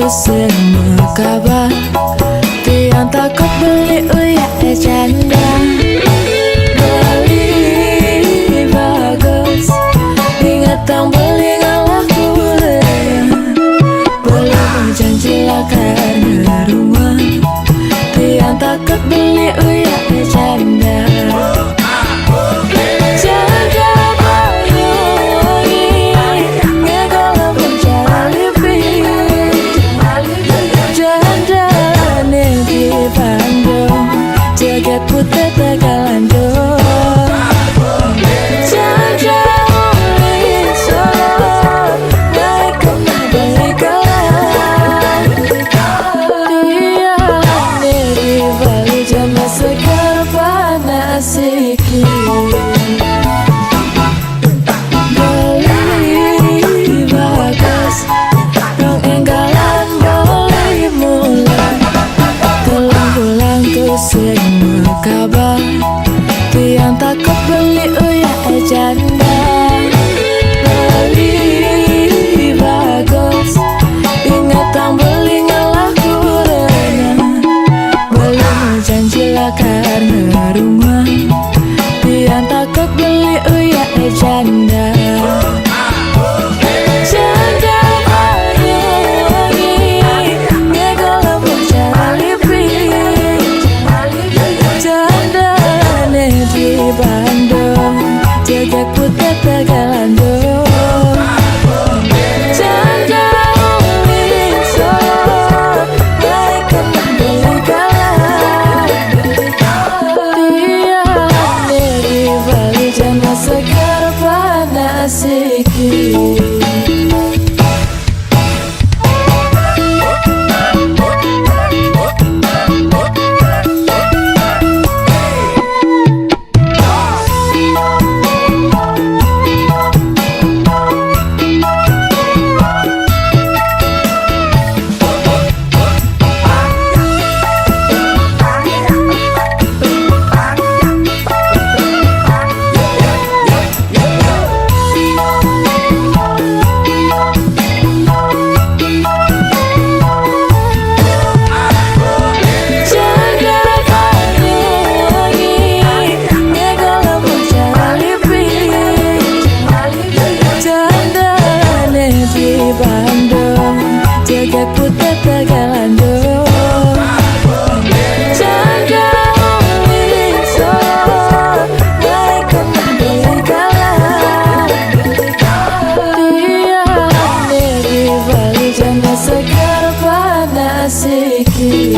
sing kabar tiang takut beli uya janda beli bagus ingat tang beli ngalah kuliah belum janji lah karena rumah tiang takut beli uya janda. Putih Tegalan do Janda uli solo naik kemah beli kalah dia di Bali jama segar panas iki beli bagus rong enggalan boleh mulai telah pulang tuh sing kabar tiang takut beli uya janda beli bagus ingat tang beli ngalah kurena belum janji lah karena rumah tiang takut beli uya janda. Bandung jaga putih Tegalan do janda uli solo naik kemah beli kalah dia di Bali jama segar panas iki. Bandung jaga putih Tegalan do janda uli solo naik kemah beli kalah dia di Bali jama segar panas iki.